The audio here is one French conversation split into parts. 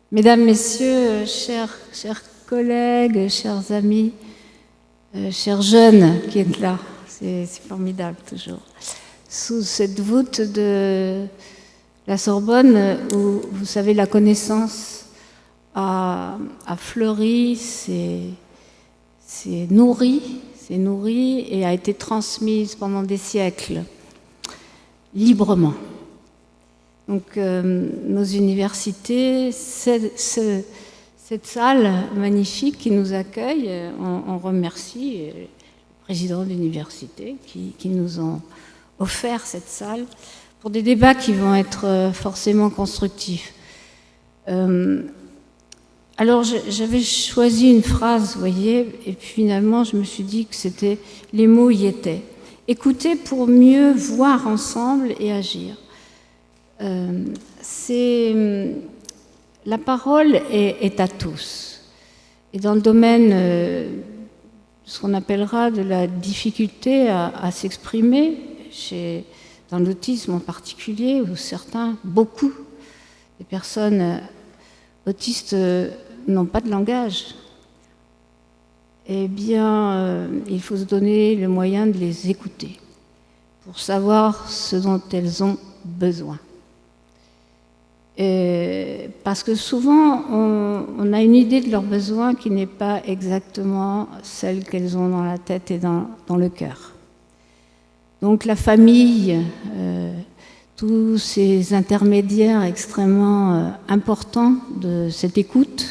Mesdames, Messieurs, chers collègues, chers amis, chers jeunes qui êtes là, c'est formidable toujours. Sous cette voûte de la Sorbonne, où vous savez la connaissance a fleuri, s'est nourrie et a été transmise pendant des siècles librement. Donc nos universités, cette salle magnifique qui nous accueille, on remercie le président de l'université qui nous ont offert cette salle pour des débats qui vont être forcément constructifs. Alors j'avais choisi une phrase, vous voyez, et puis finalement je me suis dit que c'était les mots y étaient. Écouter pour mieux voir ensemble et agir. La parole est à tous. Et dans le domaine de ce qu'on appellera de la difficulté à s'exprimer, dans l'autisme en particulier, où beaucoup des personnes autistes n'ont pas de langage, eh bien, il faut se donner le moyen de les écouter pour savoir ce dont elles ont besoin. Parce que souvent, on a une idée de leurs besoins qui n'est pas exactement celle qu'elles ont dans la tête et dans le cœur. Donc la famille, tous ces intermédiaires extrêmement importants de cette écoute,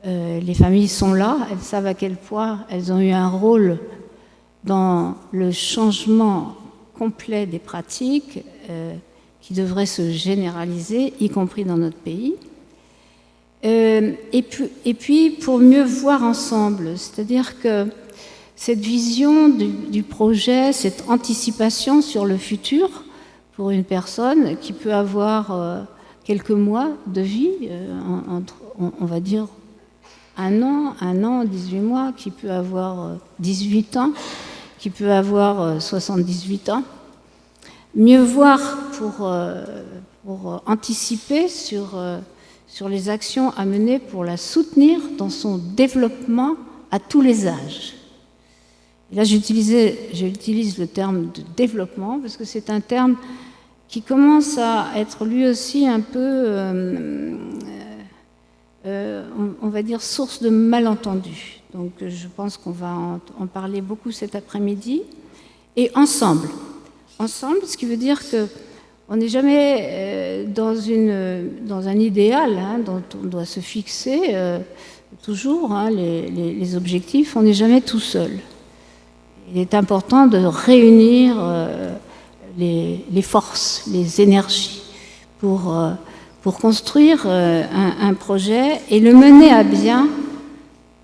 les familles sont là, elles savent à quel point elles ont eu un rôle dans le changement complet des pratiques qui devrait se généraliser, y compris dans notre pays. Et puis, pour mieux voir ensemble, c'est-à-dire que cette vision du projet, cette anticipation sur le futur pour une personne qui peut avoir quelques mois de vie, on va dire un an, 18 mois, qui peut avoir 18 ans, qui peut avoir 78 ans, mieux voir pour anticiper sur les actions à mener pour la soutenir dans son développement à tous les âges. Et là, j'utilise le terme de développement parce que c'est un terme qui commence à être lui aussi un peu, on va dire, source de malentendus. Donc je pense qu'on va en parler beaucoup cet après-midi. Et ensemble, ce qui veut dire qu'on n'est jamais dans un idéal dont on doit se fixer toujours les objectifs, on n'est jamais tout seul. Il est important de réunir les forces, les énergies pour construire un projet et le mener à bien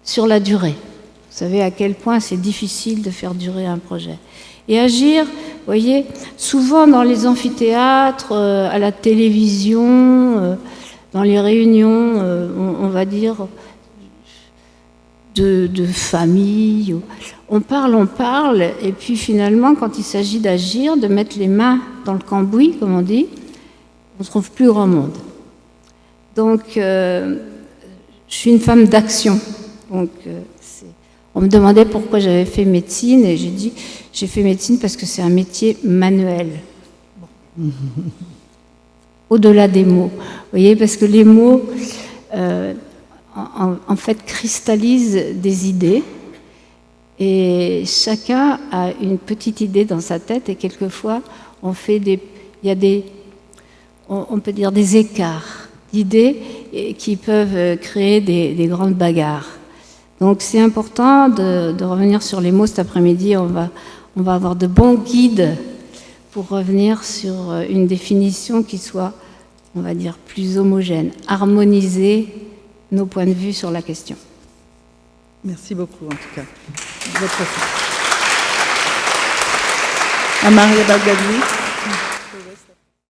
sur la durée. Vous savez à quel point c'est difficile de faire durer un projet. Et agir, vous voyez, souvent dans les amphithéâtres, à la télévision, dans les réunions, on va dire, de famille, on parle, et puis finalement, quand il s'agit d'agir, de mettre les mains dans le cambouis, comme on dit, on ne trouve plus grand monde. Donc, je suis une femme d'action. Donc, on me demandait pourquoi j'avais fait médecine, et j'ai dit, j'ai fait médecine parce que c'est un métier manuel. Bon. Au-delà des mots. Vous voyez, parce que les mots, en fait, cristallisent des idées, et chacun a une petite idée dans sa tête, et quelquefois, on peut dire des écarts d'idées qui peuvent créer des grandes bagarres. Donc c'est important de revenir sur les mots cet après-midi. On va avoir de bons guides pour revenir sur une définition qui soit, on va dire, plus homogène, harmoniser nos points de vue sur la question. Merci beaucoup, en tout cas. Maria Balgadi.